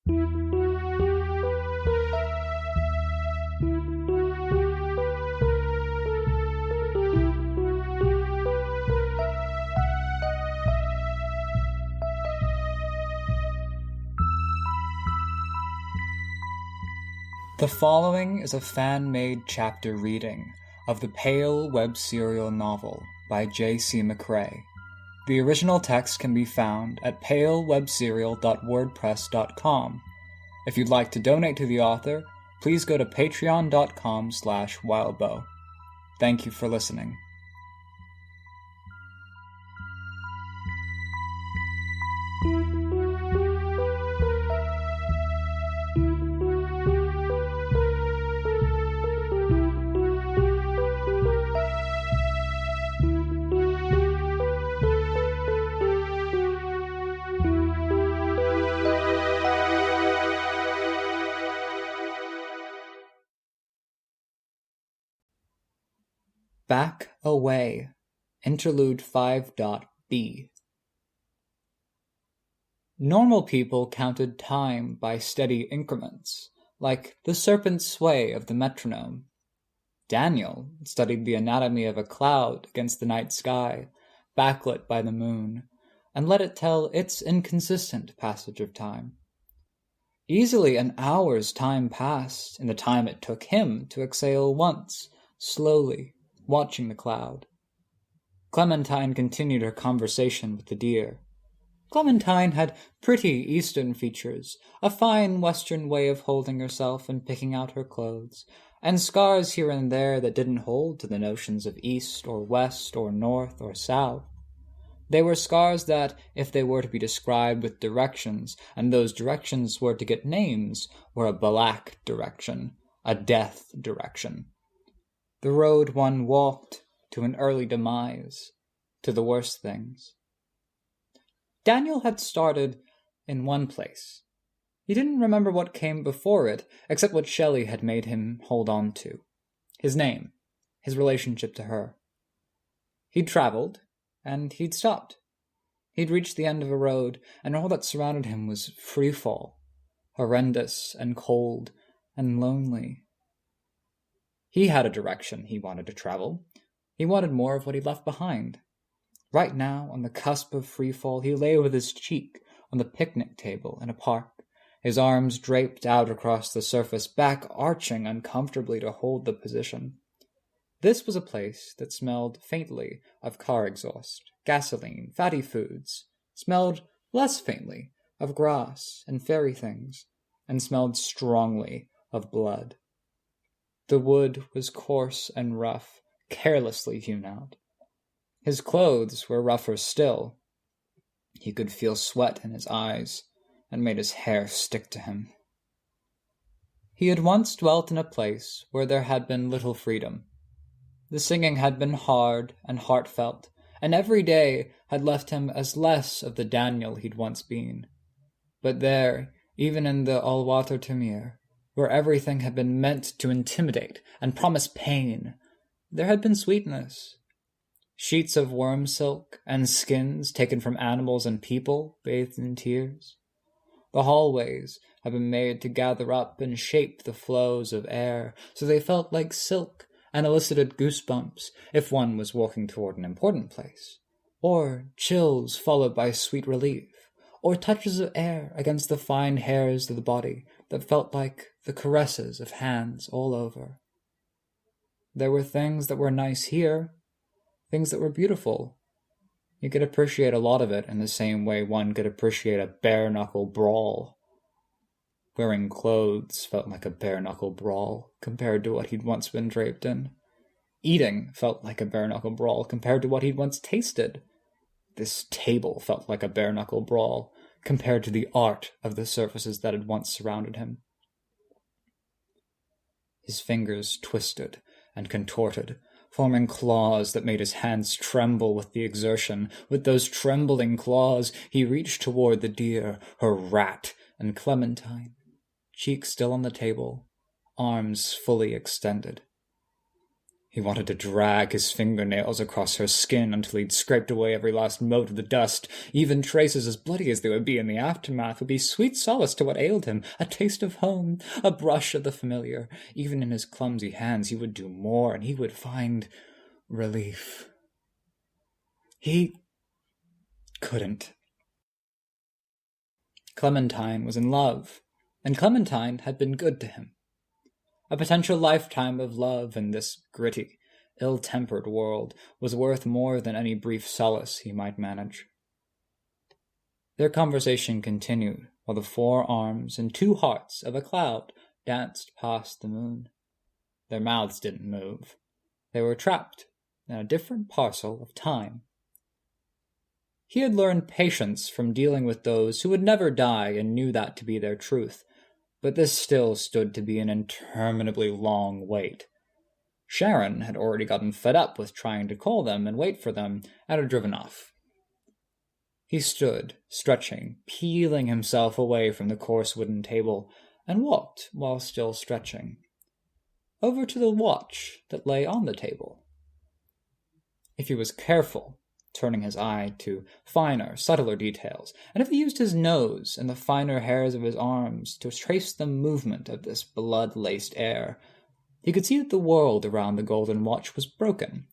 The following is a fan-made chapter reading of the Pale web serial novel by J.C. McCrae. The original text can be found at palewebserial.wordpress.com. If you'd like to donate to the author, please go to patreon.com/wildbow. Thank you for listening. Back Away, Interlude 5.b. Normal people counted time by steady increments, like the serpent sway of the metronome. Daniel studied the anatomy of a cloud against the night sky, backlit by the moon, and let it tell its inconsistent passage of time. Easily an hour's time passed in the time it took him to exhale once, slowly, watching the cloud. Clementine continued her conversation with the deer. Clementine had pretty Eastern features, a fine Western way of holding herself and picking out her clothes, and scars here and there that didn't hold to the notions of East or West or North or South. They were scars that, if they were to be described with directions, and those directions were to get names, were a black direction, a death direction. The road one walked to an early demise, to the worst things. Daniel had started in one place. He didn't remember what came before it, except what Shelley had made him hold on to. His name, his relationship to her. He'd traveled, and he'd stopped. He'd reached the end of a road, and all that surrounded him was freefall, horrendous and cold and lonely. He had a direction he wanted to travel. He wanted more of what he left behind. Right now, on the cusp of freefall, he lay with his cheek on the picnic table in a park, his arms draped out across the surface, back arching uncomfortably to hold the position. This was a place that smelled faintly of car exhaust, gasoline, fatty foods, smelled less faintly of grass and fairy things, and smelled strongly of blood. The wood was coarse and rough, carelessly hewn out. His clothes were rougher still. He could feel sweat in his eyes, and made his hair stick to him. He had once dwelt in a place where there had been little freedom. The singing had been hard and heartfelt, and every day had left him as less of the Daniel he'd once been. But there, even in the Allwater Tamir, where everything had been meant to intimidate and promise pain, there had been sweetness. Sheets of worm silk and skins taken from animals and people bathed in tears. The hallways had been made to gather up and shape the flows of air so they felt like silk and elicited goosebumps if one was walking toward an important place, or chills followed by sweet relief, or touches of air against the fine hairs of the body that felt like the caresses of hands all over. There were things that were nice here, things that were beautiful. You could appreciate a lot of it in the same way one could appreciate a bare-knuckle brawl. Wearing clothes felt like a bare-knuckle brawl compared to what he'd once been draped in. Eating felt like a bare-knuckle brawl compared to what he'd once tasted. This table felt like a bare-knuckle brawl compared to the art of the surfaces that had once surrounded him. His fingers twisted and contorted, forming claws that made his hands tremble with the exertion. With those trembling claws, he reached toward the deer, her rat, and Clementine, cheek still on the table, arms fully extended. He wanted to drag his fingernails across her skin until he'd scraped away every last mote of the dust. Even traces as bloody as they would be in the aftermath would be sweet solace to what ailed him, a taste of home, a brush of the familiar. Even in his clumsy hands he would do more, and he would find relief. He couldn't. Clementine was in love, and Clementine had been good to him. A potential lifetime of love in this gritty, ill-tempered world was worth more than any brief solace he might manage. Their conversation continued while the 4 arms and 2 hearts of a cloud danced past the moon. Their mouths didn't move. They were trapped in a different parcel of time. He had learned patience from dealing with those who would never die and knew that to be their truth, but this still stood to be an interminably long wait. Sharon had already gotten fed up with trying to call them and wait for them, and had driven off. He stood, stretching, peeling himself away from the coarse wooden table, and walked while still stretching, over to the watch that lay on the table. If he was careful, turning his eye to finer, subtler details, and if he used his nose and the finer hairs of his arms to trace the movement of this blood-laced air, he could see that the world around the golden watch was broken,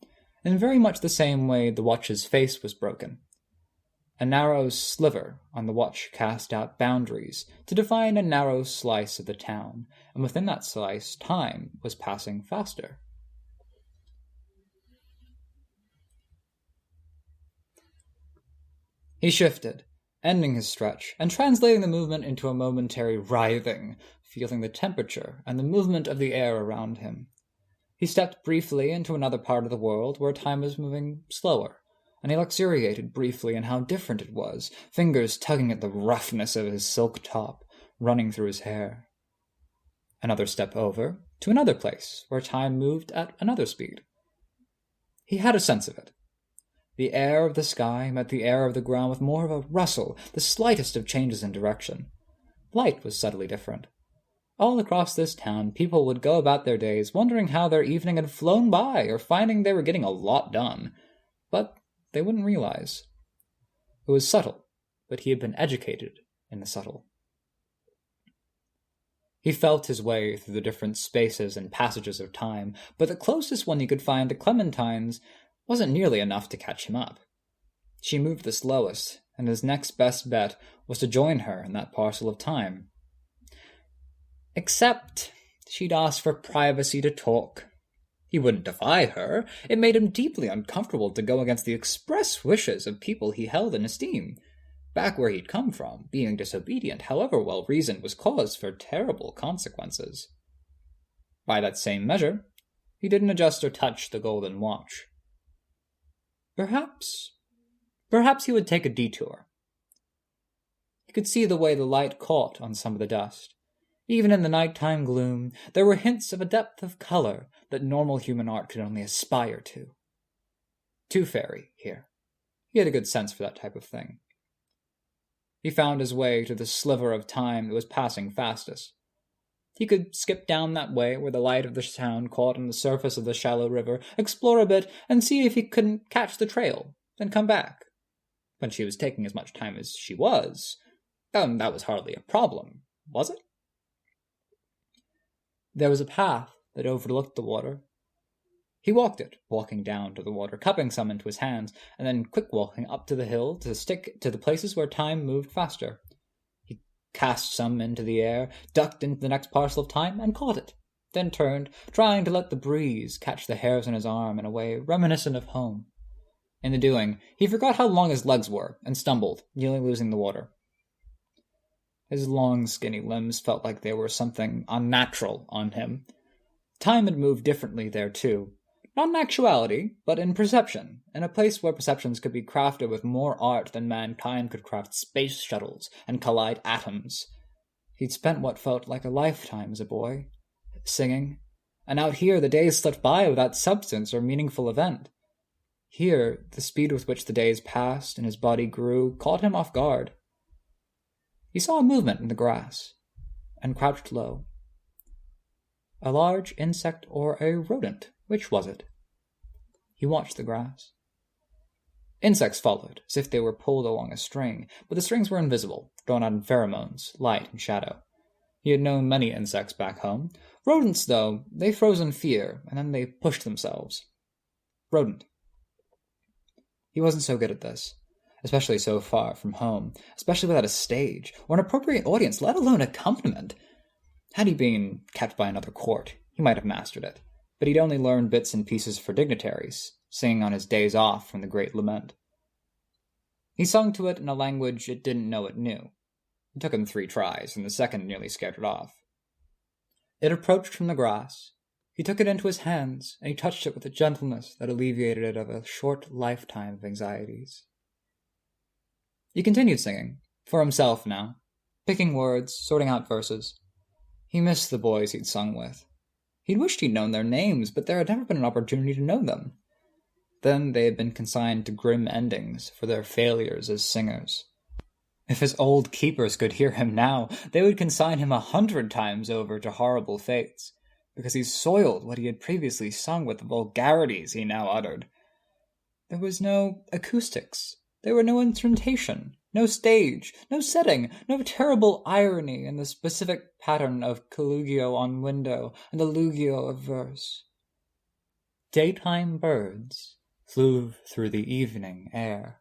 in very much the same way the watch's face was broken. A narrow sliver on the watch cast out boundaries to define a narrow slice of the town, and within that slice time was passing faster. He shifted, ending his stretch, and translating the movement into a momentary writhing, feeling the temperature and the movement of the air around him. He stepped briefly into another part of the world where time was moving slower, and he luxuriated briefly in how different it was, fingers tugging at the roughness of his silk top, running through his hair. Another step over, to another place where time moved at another speed. He had a sense of it. The air of the sky met the air of the ground with more of a rustle, the slightest of changes in direction. Light was subtly different. All across this town, people would go about their days wondering how their evening had flown by or finding they were getting a lot done. But they wouldn't realize. It was subtle, but he had been educated in the subtle. He felt his way through the different spaces and passages of time, but the closest one he could find to Clementine's wasn't nearly enough to catch him up. She moved the slowest, and his next best bet was to join her in that parcel of time. Except she'd asked for privacy to talk. He wouldn't defy her. It made him deeply uncomfortable to go against the express wishes of people he held in esteem. Back where he'd come from, being disobedient, however well-reasoned, was cause for terrible consequences. By that same measure, he didn't adjust or touch the golden watch. Perhaps he would take a detour. He could see the way the light caught on some of the dust. Even in the nighttime gloom, there were hints of a depth of color that normal human art could only aspire to. Too fairy, here. He had a good sense for that type of thing. He found his way to the sliver of time that was passing fastest. He could skip down that way where the light of the town caught on the surface of the shallow river, explore a bit, and see if he couldn't catch the trail, then come back. When she was taking as much time as she was, that was hardly a problem, was it? There was a path that overlooked the water. He walked it, walking down to the water, cupping some into his hands, and then quick-walking up to the hill to stick to the places where time moved faster. He cast some into the air, ducked into the next parcel of time, and caught it, then turned, trying to let the breeze catch the hairs on his arm in a way reminiscent of home. In the doing, he forgot how long his legs were, and stumbled, nearly losing the water. His long, skinny limbs felt like there was something unnatural on him. Time had moved differently there, too. Not in actuality, but in perception, in a place where perceptions could be crafted with more art than mankind could craft space shuttles and collide atoms. He'd spent what felt like a lifetime as a boy, singing, and out here the days slipped by without substance or meaningful event. Here, the speed with which the days passed and his body grew caught him off guard. He saw a movement in the grass, and crouched low. A large insect or a rodent, which was it? He watched the grass. Insects followed, as if they were pulled along a string, but the strings were invisible, drawn out in pheromones, light and shadow. He had known many insects back home. Rodents, though, they froze in fear, and then they pushed themselves. Rodent. He wasn't so good at this, especially so far from home, especially without a stage, or an appropriate audience, let alone accompaniment. Had he been kept by another court, he might have mastered it, but he'd only learned bits and pieces for dignitaries, singing on his days off from the Great Lament. He sung to it in a language it didn't know it knew. It took him 3 tries, and the second nearly scared it off. It approached from the grass. He took it into his hands, and he touched it with a gentleness that alleviated it of a short lifetime of anxieties. He continued singing, for himself now, picking words, sorting out verses. He missed the boys he'd sung with. He'd wished he'd known their names, but there had never been an opportunity to know them. Then they had been consigned to grim endings for their failures as singers. If his old keepers could hear him now, they would consign him 100 times over to horrible fates, because he soiled what he had previously sung with the vulgarities he now uttered. There was no acoustics. There were no instrumentation, no stage, no setting, no terrible irony in the specific pattern of collugio on window and allugio of verse. Daytime birds flew through the evening air.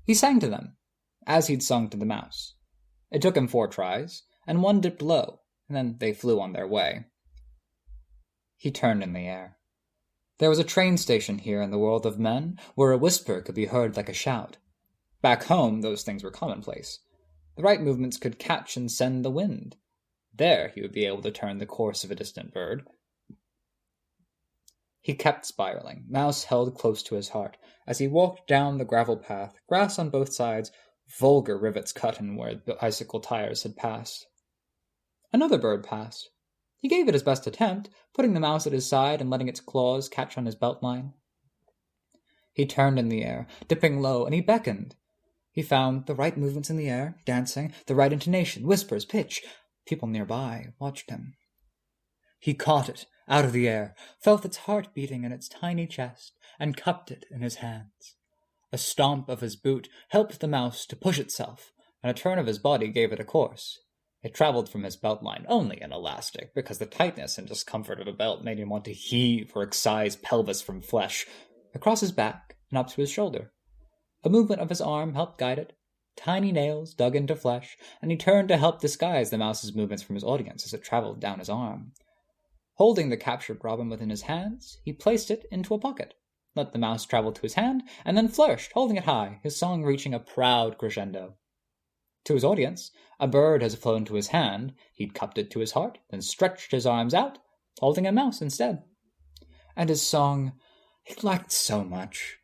He sang to them, as he'd sung to the mouse. It took him 4 tries, and 1 dipped low, and then they flew on their way. He turned in the air. There was a train station here in the world of men, where a whisper could be heard like a shout. Back home, those things were commonplace. The right movements could catch and send the wind. There he would be able to turn the course of a distant bird. He kept spiraling, mouse held close to his heart, as he walked down the gravel path, grass on both sides, vulgar rivets cut in where the bicycle tires had passed. Another bird passed. He gave it his best attempt, putting the mouse at his side and letting its claws catch on his belt line. He turned in the air, dipping low, and he beckoned. He found the right movements in the air, dancing, the right intonation, whispers, pitch. People nearby watched him. He caught it, out of the air, felt its heart beating in its tiny chest, and cupped it in his hands. A stomp of his boot helped the mouse to push itself, and a turn of his body gave it a course. It traveled from his belt line, only in elastic, because the tightness and discomfort of a belt made him want to heave or excise pelvis from flesh, across his back and up to his shoulder. A movement of his arm helped guide it. Tiny nails dug into flesh, and he turned to help disguise the mouse's movements from his audience as it traveled down his arm. Holding the captured robin within his hands, he placed it into a pocket, let the mouse travel to his hand, and then flourished, holding it high, his song reaching a proud crescendo. To his audience, a bird has flown to his hand, he'd cupped it to his heart, then stretched his arms out, holding a mouse instead. And his song, he liked so much.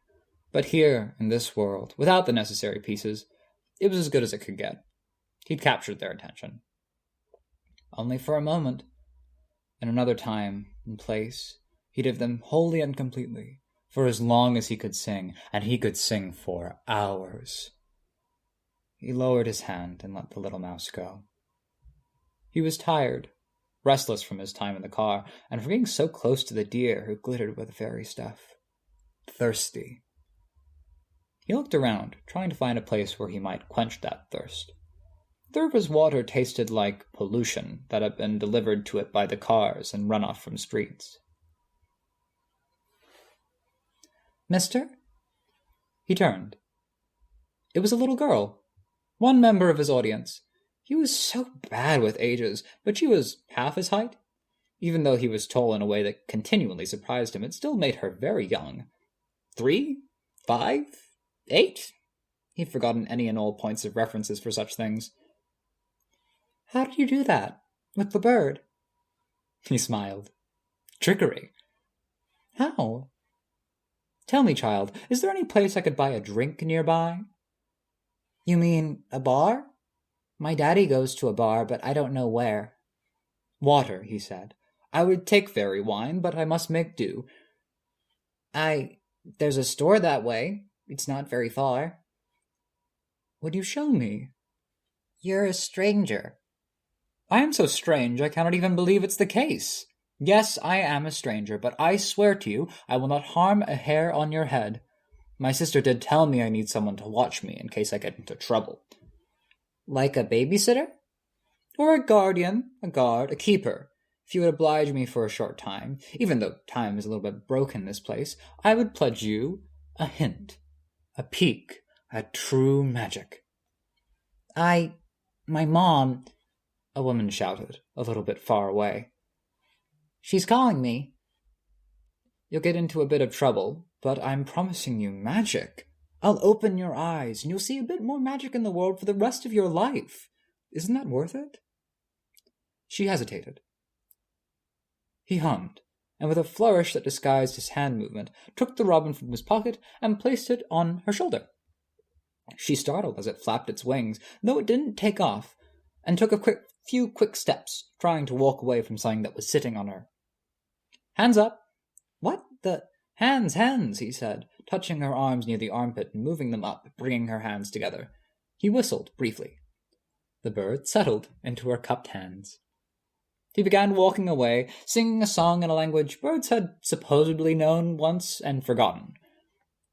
But here, in this world, without the necessary pieces, it was as good as it could get. He'd captured their attention. Only for a moment. In another time and place, he'd have them wholly and completely, for as long as he could sing, and he could sing for hours. He lowered his hand and let the little mouse go. He was tired, restless from his time in the car, and from being so close to the deer who glittered with fairy stuff. Thirsty. He looked around, trying to find a place where he might quench that thirst. The river's water tasted like pollution that had been delivered to it by the cars and runoff from streets. "Mister?" He turned. It was a little girl, one member of his audience. He was so bad with ages, but she was half his height. Even though he was tall in a way that continually surprised him, it still made her very young. 3? 5? 8? He'd forgotten any and all points of references for such things. "How did you do that? With the bird?" He smiled. "Trickery." "How?" "Tell me, child, is there any place I could buy a drink nearby?" "You mean a bar? My daddy goes to a bar, but I don't know where." "Water," he said. "I would take fairy wine, but I must make do." There's a store that way. It's not very far." "Would you show me?" "You're a stranger." "I am so strange I cannot even believe it's the case." Yes, I am a stranger, but I swear to you I will not harm a hair on your head. My sister did tell me I need someone to watch me in case I get into trouble. Like a babysitter? Or a guardian, a guard, a keeper. If you would oblige me for a short time, even though time is a little bit broken in this place, I would pledge you a hint, a peek at true magic. My mom, a woman shouted, a little bit far away. She's calling me. You'll get into a bit of trouble, but I'm promising you magic. I'll open your eyes, and you'll see a bit more magic in the world for the rest of your life. Isn't that worth it? She hesitated. He hummed, and with a flourish that disguised his hand movement, took the robin from his pocket and placed it on her shoulder. She startled as it flapped its wings, though it didn't take off, and took a few quick steps, trying to walk away from something that was sitting on her. Hands up! What the... Hands, he said, touching her arms near the armpit and moving them up, bringing her hands together. He whistled briefly. The bird settled into her cupped hands. He began walking away, singing a song in a language birds had supposedly known once and forgotten.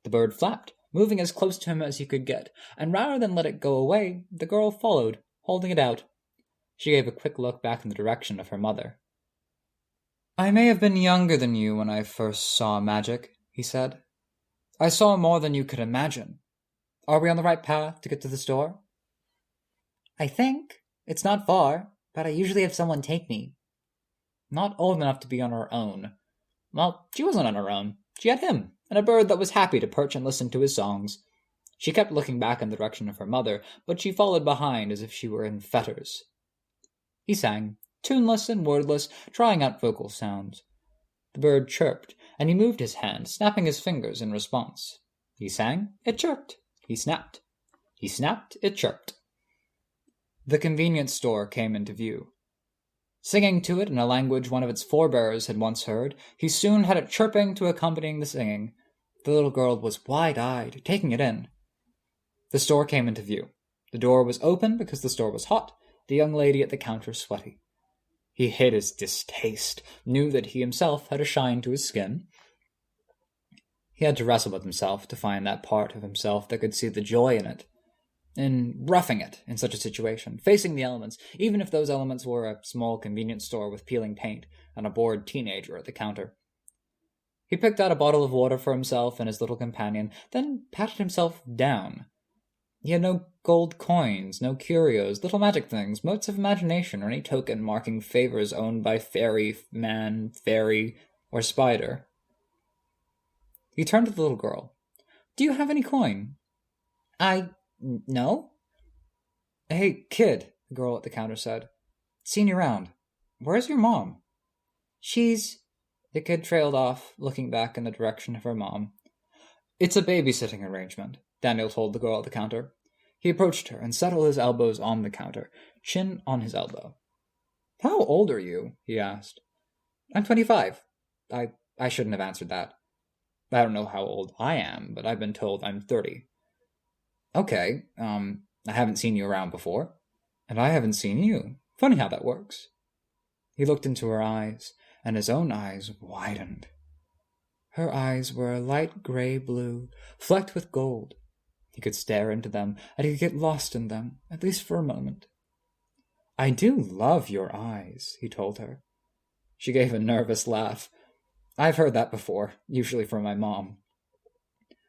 The bird flapped, moving as close to him as he could get, and rather than let it go away, the girl followed, holding it out. She gave a quick look back in the direction of her mother. I may have been younger than you when I first saw magic, he said. I saw more than you could imagine. Are we on the right path to get to the store? I think. It's not far, but I usually have someone take me. Not old enough to be on her own. Well, she wasn't on her own. She had him, and a bird that was happy to perch and listen to his songs. She kept looking back in the direction of her mother, but she followed behind as if she were in fetters. He sang, tuneless and wordless, trying out vocal sounds. The bird chirped, and he moved his hand, snapping his fingers in response. He sang, it chirped. He snapped. He snapped, it chirped. The convenience store came into view. Singing to it in a language one of its forebears had once heard, he soon had it chirping to accompanying the singing. The little girl was wide-eyed, taking it in. The store came into view. The door was open because the store was hot, the young lady at the counter sweaty. He hid his distaste, knew that he himself had a shine to his skin. He had to wrestle with himself to find that part of himself that could see the joy in it, in roughing it in such a situation, facing the elements, even if those elements were a small convenience store with peeling paint and a bored teenager at the counter. He picked out a bottle of water for himself and his little companion, then patted himself down. He had no gold coins, no curios, little magic things, motes of imagination, or any token marking favors owned by fairy, man, fairy, or spider. He turned to the little girl. Do you have any coin? No? Hey, kid, the girl at the counter said. Seen you around. Where's your mom? She's... The kid trailed off, looking back in the direction of her mom. It's a babysitting arrangement, Daniel told the girl at the counter. He approached her and settled his elbows on the counter, chin on his elbow. How old are you? He asked. I'm 25. I shouldn't have answered that. I don't know how old I am, but I've been told I'm 30. Okay, I haven't seen you around before, and I haven't seen you. Funny how that works. He looked into her eyes, and his own eyes widened. Her eyes were a light gray blue, flecked with gold. He could stare into them, and he could get lost in them, at least for a moment. I do love your eyes, he told her. She gave a nervous laugh. I've heard that before, usually from my mom.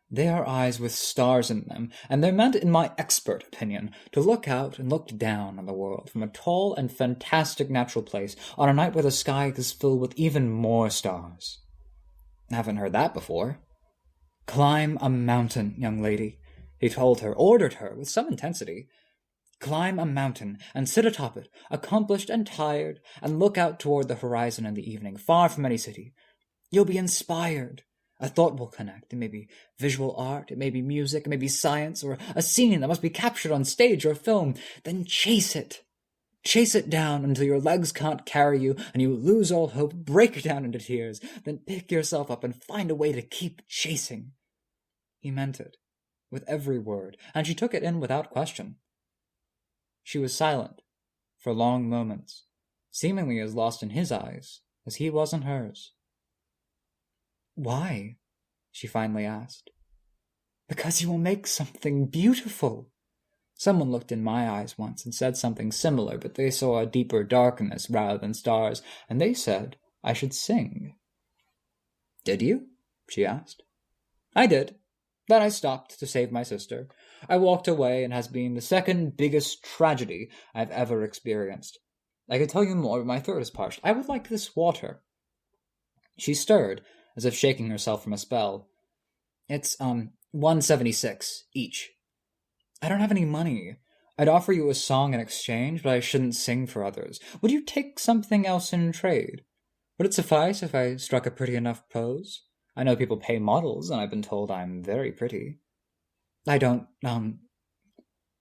They are eyes with stars in them, and they're meant, in my expert opinion, to look out and look down on the world from a tall and fantastic natural place on a night where the sky is filled with even more stars. Haven't heard that before. Climb a mountain, young lady, he told her, ordered her with some intensity. Climb a mountain and sit atop it, accomplished and tired, and look out toward the horizon in the evening, far from any city. You'll be inspired. A thought will connect. It may be visual art, it may be music, it may be science, or a scene that must be captured on stage or film. Then chase it. Chase it down until your legs can't carry you and you lose all hope, break down into tears, then pick yourself up and find a way to keep chasing. He meant it, with every word, and she took it in without question. She was silent for long moments, seemingly as lost in his eyes as he wasn't hers. "Why?" she finally asked. "Because you will make something beautiful." Someone looked in my eyes once and said something similar, but they saw a deeper darkness rather than stars, and they said I should sing. "Did you?" she asked. "I did. Then I stopped to save my sister. I walked away, and has been the second biggest tragedy I've ever experienced. I could tell you more, but my throat is parched. I would like this water." She stirred, as if shaking herself from a spell. "It's, $1.76 each." "I don't have any money. I'd offer you a song in exchange, but I shouldn't sing for others. Would you take something else in trade? Would it suffice if I struck a pretty enough pose? I know people pay models, and I've been told I'm very pretty." "I don't,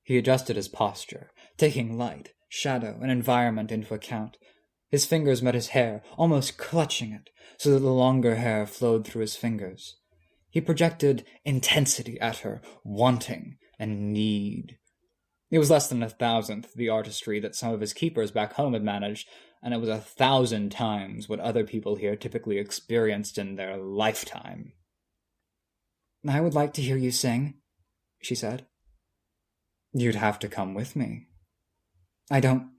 He adjusted his posture, taking light, shadow, and environment into account. His fingers met his hair, almost clutching it, so that the longer hair flowed through his fingers. He projected intensity at her, wanting and need. It was less than 1,000th the artistry that some of his keepers back home had managed, and it was 1,000 times what other people here typically experienced in their lifetime. "I would like to hear you sing," she said. "You'd have to come with me." "I don't,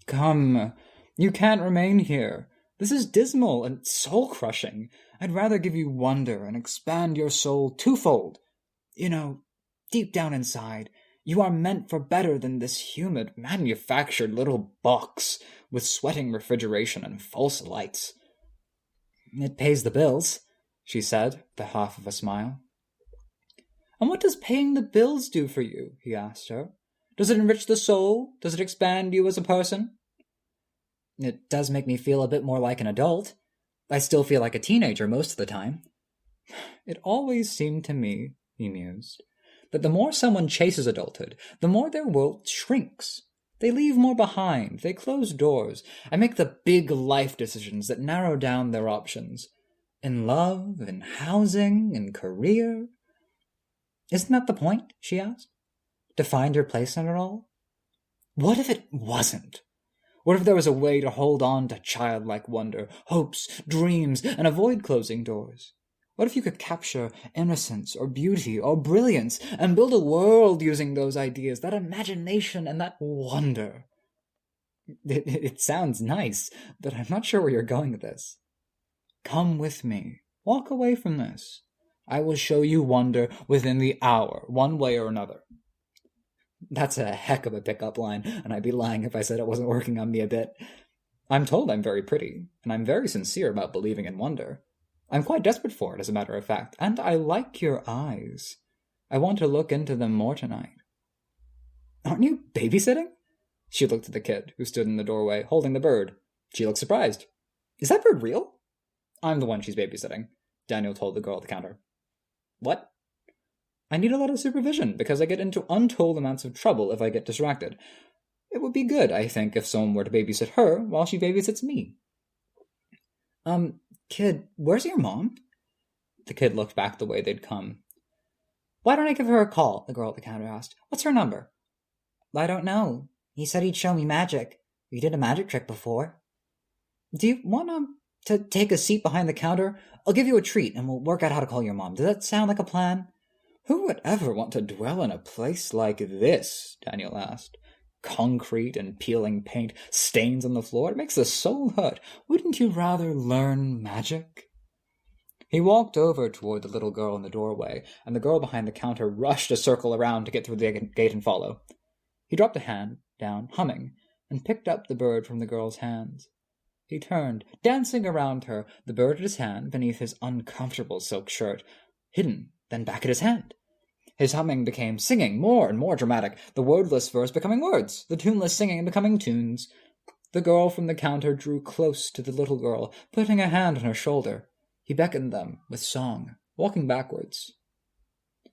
Come. You can't remain here. This is dismal and soul-crushing. I'd rather give you wonder and expand your soul twofold. You know, deep down inside, you are meant for better than this humid, manufactured little box with sweating refrigeration and false lights." "It pays the bills," she said, with half of a smile. "And what does paying the bills do for you?" he asked her. "Does it enrich the soul? Does it expand you as a person?" "It does make me feel a bit more like an adult. I still feel like a teenager most of the time." "It always seemed to me," he mused, "that the more someone chases adulthood, the more their world shrinks. They leave more behind, they close doors, and make the big life decisions that narrow down their options. In love, in housing, in career." "Isn't that the point?" she asked. "To find your place in it all?" What if it wasn't? What if there was a way to hold on to childlike wonder, hopes, dreams, and avoid closing doors? What if you could capture innocence or beauty or brilliance and build a world using those ideas, that imagination and that wonder? It sounds nice, but I'm not sure where you're going with this. Come with me. Walk away from this. I will show you wonder within the hour, one way or another. That's a heck of a pickup line, and I'd be lying if I said it wasn't working on me a bit. I'm told I'm very pretty, and I'm very sincere about believing in wonder. I'm quite desperate for it, as a matter of fact, and I like your eyes. I want to look into them more tonight. Aren't you babysitting? She looked at the kid, who stood in the doorway, holding the bird. She looked surprised. Is that bird real? I'm the one she's babysitting, Daniel told the girl at the counter. What? I need a lot of supervision, because I get into untold amounts of trouble if I get distracted. It would be good, I think, if someone were to babysit her while she babysits me. Kid, where's your mom? The kid looked back the way they'd come. Why don't I give her a call? The girl at the counter asked. What's her number? I don't know. He said he'd show me magic. We did a magic trick before. Do you want to take a seat behind the counter? I'll give you a treat, and we'll work out how to call your mom. Does that sound like a plan? Who would ever want to dwell in a place like this? Daniel asked. Concrete and peeling paint, stains on the floor. It makes the soul hurt. Wouldn't you rather learn magic? He walked over toward the little girl in the doorway, and the girl behind the counter rushed a circle around to get through the gate and follow. He dropped a hand down, humming, and picked up the bird from the girl's hands. He turned, dancing around her, the bird at his hand beneath his uncomfortable silk shirt, hidden, then back at his hand. His humming became singing, more and more dramatic, the wordless verse becoming words, the tuneless singing becoming tunes. The girl from the counter drew close to the little girl, putting a hand on her shoulder. He beckoned them with song, walking backwards.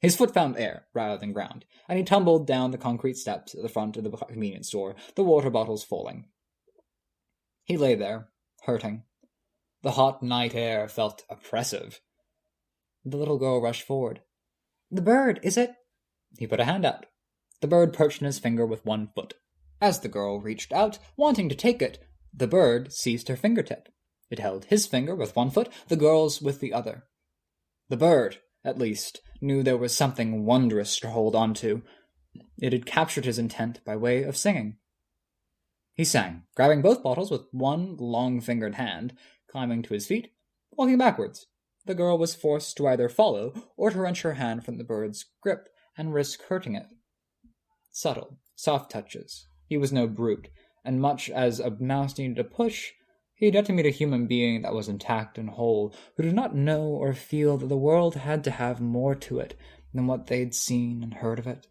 His foot found air rather than ground, and he tumbled down the concrete steps at the front of the convenience store, the water bottles falling. He lay there, hurting. The hot night air felt oppressive. The little girl rushed forward. The bird, is it? He put a hand out. The bird perched in his finger with one foot. As the girl reached out, wanting to take it, the bird seized her fingertip. It held his finger with one foot, the girl's with the other. The bird, at least, knew there was something wondrous to hold on to. It had captured his intent by way of singing. He sang, grabbing both bottles with one long-fingered hand, climbing to his feet, walking backwards. The girl was forced to either follow or to wrench her hand from the bird's grip and risk hurting it. Subtle, soft touches. He was no brute, and much as a mouse needed a push, he had yet to meet a human being that was intact and whole, who did not know or feel that the world had to have more to it than what they'd seen and heard of it.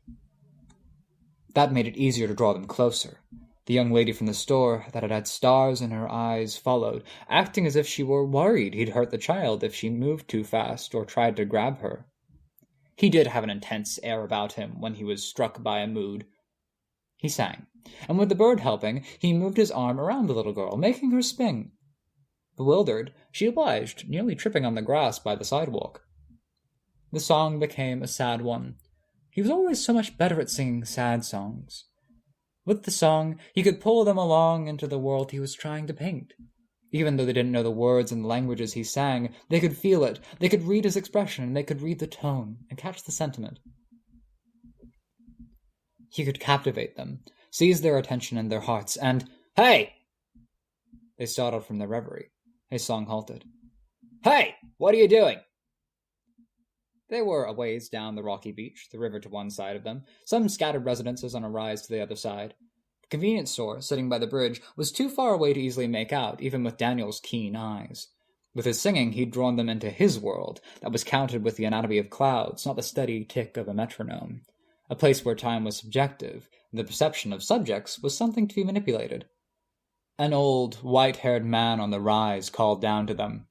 That made it easier to draw them closer. The young lady from the store that had had stars in her eyes followed, acting as if she were worried he'd hurt the child if she moved too fast or tried to grab her. He did have an intense air about him when he was struck by a mood. He sang, and with the bird helping, he moved his arm around the little girl, making her spin. Bewildered, she obliged, nearly tripping on the grass by the sidewalk. The song became a sad one. He was always so much better at singing sad songs. With the song, he could pull them along into the world he was trying to paint. Even though they didn't know the words and languages he sang, they could feel it, they could read his expression, and they could read the tone and catch the sentiment. He could captivate them, seize their attention and their hearts, and, "Hey!" They startled from their reverie. His song halted. "Hey! What are you doing?" They were a ways down the rocky beach, the river to one side of them, some scattered residences on a rise to the other side. The convenience store, sitting by the bridge, was too far away to easily make out, even with Daniel's keen eyes. With his singing, he'd drawn them into his world, that was counted with the anatomy of clouds, not the steady tick of a metronome. A place where time was subjective, and the perception of subjects was something to be manipulated. An old, white-haired man on the rise called down to them.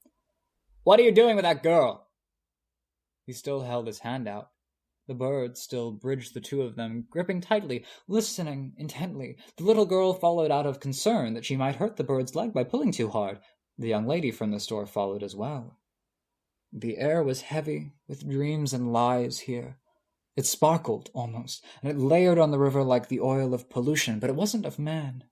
"What are you doing with that girl?" He still held his hand out. The bird still bridged the two of them, gripping tightly, listening intently. The little girl followed out of concern that she might hurt the bird's leg by pulling too hard. The young lady from the store followed as well. The air was heavy with dreams and lies here. It sparkled, almost, and it layered on the river like the oil of pollution, but it wasn't of man.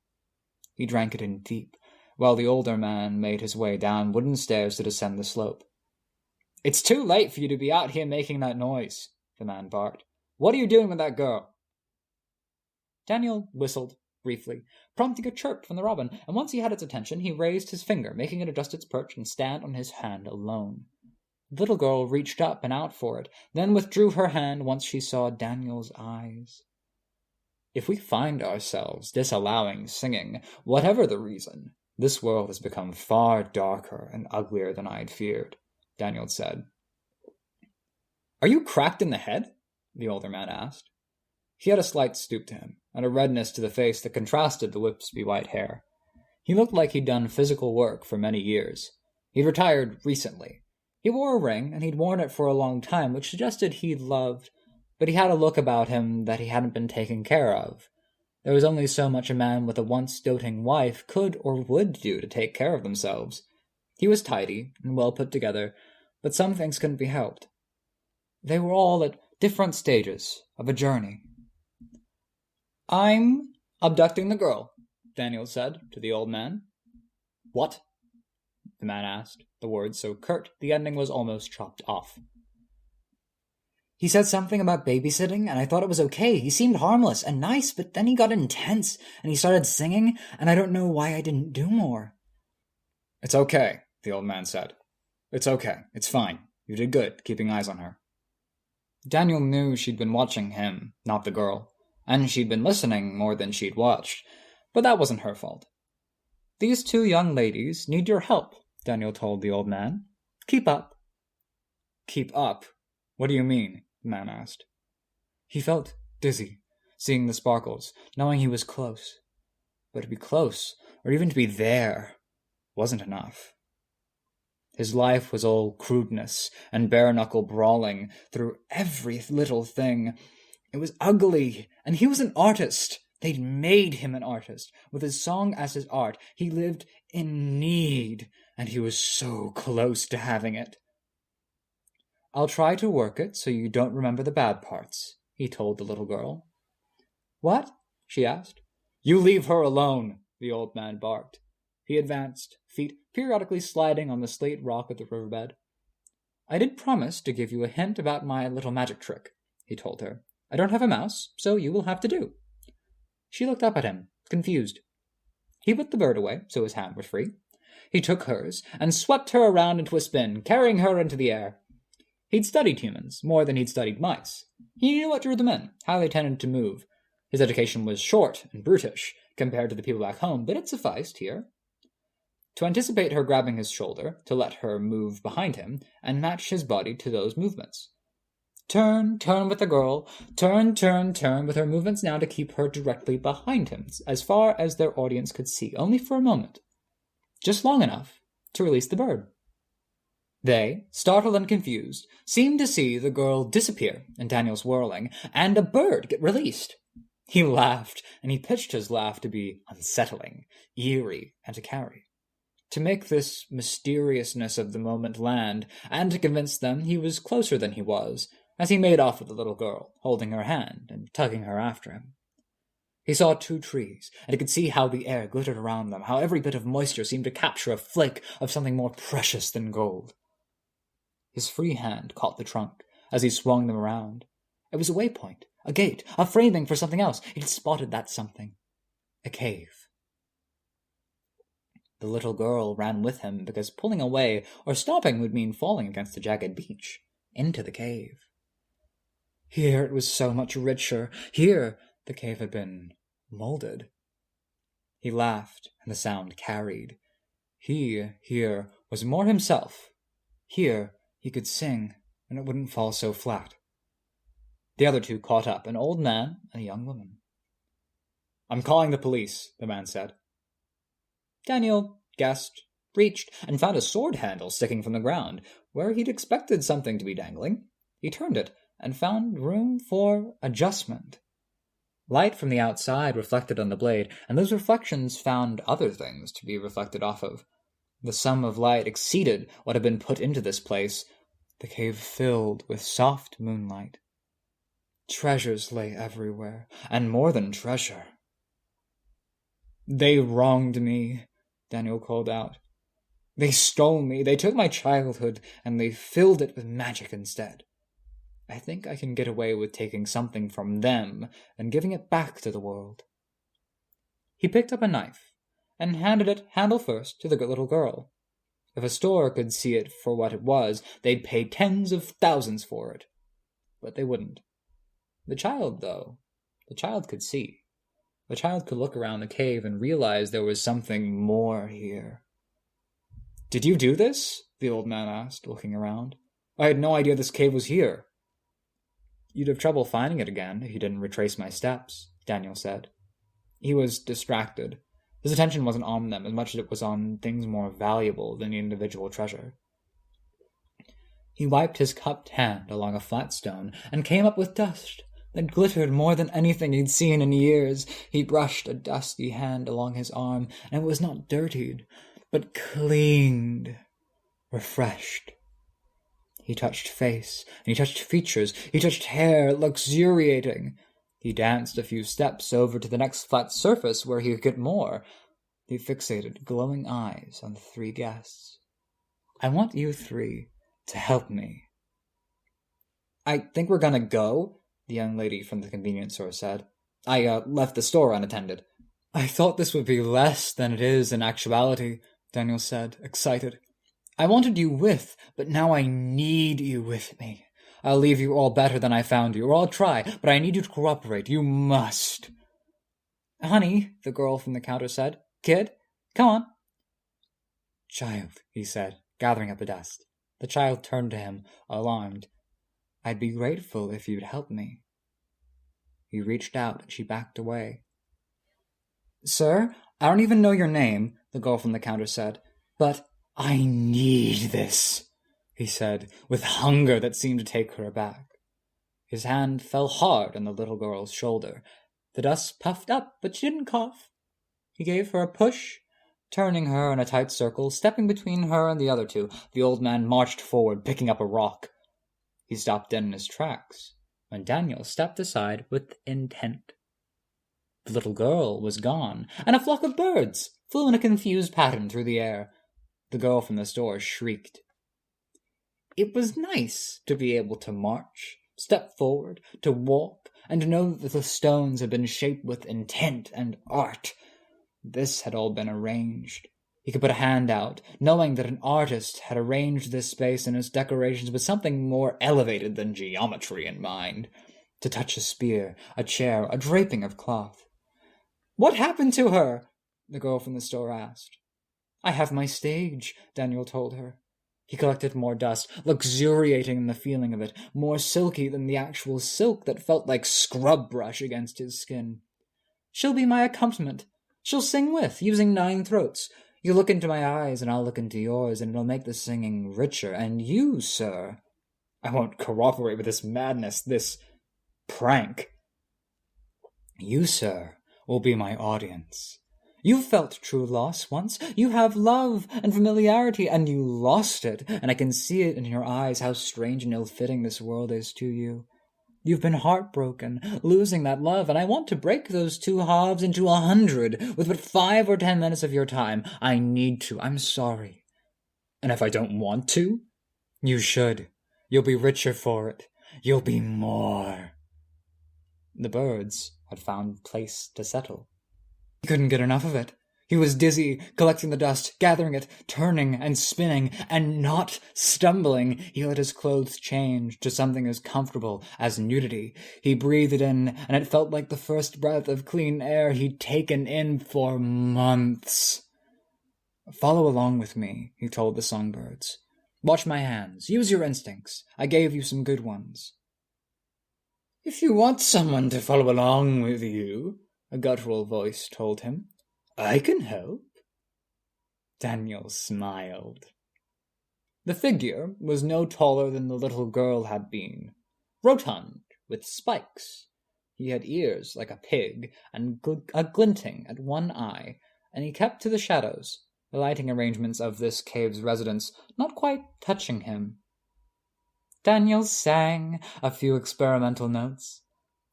He drank it in deep, while the older man made his way down wooden stairs to descend the slope. "It's too late for you to be out here making that noise," the man barked. "What are you doing with that girl?" Daniel whistled, briefly, prompting a chirp from the robin, and once he had its attention, he raised his finger, making it adjust its perch and stand on his hand alone. The little girl reached up and out for it, then withdrew her hand once she saw Daniel's eyes. If we find ourselves disallowing singing, whatever the reason, this world has become far darker and uglier than I had feared, Daniel said. "Are you cracked in the head?" the older man asked. He had a slight stoop to him, and a redness to the face that contrasted the wispy white hair. He looked like he'd done physical work for many years. He'd retired recently. He wore a ring, and he'd worn it for a long time, which suggested he'd loved, but he had a look about him that he hadn't been taken care of. There was only so much a man with a once doting wife could or would do to take care of themselves. He was tidy and well put together, but some things couldn't be helped. They were all at different stages of a journey. "I'm abducting the girl," Daniel said to the old man. "What?" the man asked, the words so curt the ending was almost chopped off. "He said something about babysitting, and I thought it was okay. He seemed harmless and nice, but then he got intense, and he started singing, and I don't know why I didn't do more." "It's okay," the old man said. "It's okay. It's fine. You did good, keeping eyes on her." Daniel knew she'd been watching him, not the girl, and she'd been listening more than she'd watched, but that wasn't her fault. "These two young ladies need your help," Daniel told the old man. "Keep up." "Keep up? What do you mean?" the man asked. He felt dizzy, seeing the sparkles, knowing he was close. But to be close, or even to be there, wasn't enough. His life was all crudeness and bare-knuckle brawling through every little thing. It was ugly, and he was an artist. They'd made him an artist. With his song as his art, he lived in need, and he was so close to having it. "I'll try to work it so you don't remember the bad parts," he told the little girl. "What?" she asked. "You leave her alone," the old man barked. He advanced, feet periodically sliding on the slate rock of the riverbed. I did promise to give you a hint about my little magic trick, he told her. I don't have a mouse, so you will have to do. She looked up at him, confused. He put the bird away, so his hand was free. He took hers and swept her around into a spin, carrying her into the air. He'd studied humans more than he'd studied mice. He knew what drew them in, how they tended to move. His education was short and brutish compared to the people back home, but it sufficed here. To anticipate her grabbing his shoulder, to let her move behind him, and match his body to those movements. Turn with the girl, turn with her movements now to keep her directly behind him, as far as their audience could see, only for a moment. Just long enough to release the bird. They, startled and confused, seemed to see the girl disappear in Daniel's whirling, and a bird get released. He laughed, and he pitched his laugh to be unsettling, eerie, and to carry. To make this mysteriousness of the moment land, and to convince them he was closer than he was, as he made off with the little girl, holding her hand and tugging her after him. He saw 2 trees, and he could see how the air glittered around them, how every bit of moisture seemed to capture a flake of something more precious than gold. His free hand caught the trunk as he swung them around. It was a waypoint, a gate, a framing for something else. He'd spotted that something. A cave. The little girl ran with him because pulling away or stopping would mean falling against the jagged beach, into the cave. Here it was so much richer. Here the cave had been molded. He laughed, and the sound carried. He, here, was more himself. Here he could sing, and it wouldn't fall so flat. The other 2 caught up, an old man and a young woman. I'm calling the police, the man said. Daniel guessed, reached, and found a sword handle sticking from the ground, where he'd expected something to be dangling. He turned it, and found room for adjustment. Light from the outside reflected on the blade, and those reflections found other things to be reflected off of. The sum of light exceeded what had been put into this place, the cave filled with soft moonlight. Treasures lay everywhere, and more than treasure. They wronged me, Daniel called out. They stole me, they took my childhood, and they filled it with magic instead. I think I can get away with taking something from them and giving it back to the world. He picked up a knife and handed it, handle first, to the little girl. If a store could see it for what it was, they'd pay tens of thousands for it. But they wouldn't. The child, though, the child could see. The child could look around the cave and realize there was something more here. Did you do this? The old man asked, looking around. I had no idea this cave was here. You'd have trouble finding it again if you didn't retrace my steps, Daniel said. He was distracted. His attention wasn't on them as much as it was on things more valuable than the individual treasure. He wiped his cupped hand along a flat stone and came up with dust that glittered more than anything he'd seen in years. He brushed a dusty hand along his arm, and it was not dirtied, but cleaned, refreshed. He touched face, and he touched features, he touched hair, luxuriating. He danced a few steps over to the next flat surface where he could get more. He fixated glowing eyes on the 3 guests. I want you 3 to help me. I think we're gonna go, the young lady from the convenience store said. I left the store unattended. I thought this would be less than it is in actuality, Daniel said, excited. I wanted you with, but now I need you with me. I'll leave you all better than I found you, or I'll try, but I need you to cooperate. You must. Honey, the girl from the counter said. Kid, come on. Child, he said, gathering up the dust. The child turned to him, alarmed. I'd be grateful if you'd help me. He reached out, and she backed away. Sir, I don't even know your name, the girl from the counter said, but I need this, he said, with hunger that seemed to take her aback. His hand fell hard on the little girl's shoulder. The dust puffed up, but she didn't cough. He gave her a push, turning her in a tight circle, stepping between her and the other 2. The old man marched forward, picking up a rock. He stopped dead in his tracks, when Daniel stepped aside with intent. The little girl was gone, and a flock of birds flew in a confused pattern through the air. The girl from the store shrieked. It was nice to be able to march, step forward, to walk, and to know that the stones had been shaped with intent and art. This had all been arranged. He could put a hand out, knowing that an artist had arranged this space and its decorations with something more elevated than geometry in mind. To touch a spear, a chair, a draping of cloth. What happened to her? The girl from the store asked. I have my stage, Daniel told her. He collected more dust, luxuriating in the feeling of it, more silky than the actual silk that felt like scrub brush against his skin. She'll be my accompaniment. She'll sing with, using 9 throats. You look into my eyes, and I'll look into yours, and it'll make the singing richer. And you, sir, I won't cooperate with this madness, this prank. You, sir, will be my audience. You felt true loss once. You have love and familiarity, and you lost it, and I can see it in your eyes how strange and ill-fitting this world is to you. You've been heartbroken, losing that love, and I want to break those 2 halves into 100 with but 5 or 10 minutes of your time. I need to. I'm sorry. And if I don't want to? You should. You'll be richer for it. You'll be more. The birds had found a place to settle. He couldn't get enough of it. He was dizzy, collecting the dust, gathering it, turning and spinning, and not stumbling. He let his clothes change to something as comfortable as nudity. He breathed it in, and it felt like the first breath of clean air he'd taken in for months. Follow along with me, he told the songbirds. Watch my hands. Use your instincts. I gave you some good ones. If you want someone to follow along with you, a guttural voice told him, I can help. Daniel smiled. The figure was no taller than the little girl had been, rotund, with spikes. He had ears like a pig, and a glinting at one eye, and he kept to the shadows, the lighting arrangements of this cave's residence not quite touching him. Daniel sang a few experimental notes.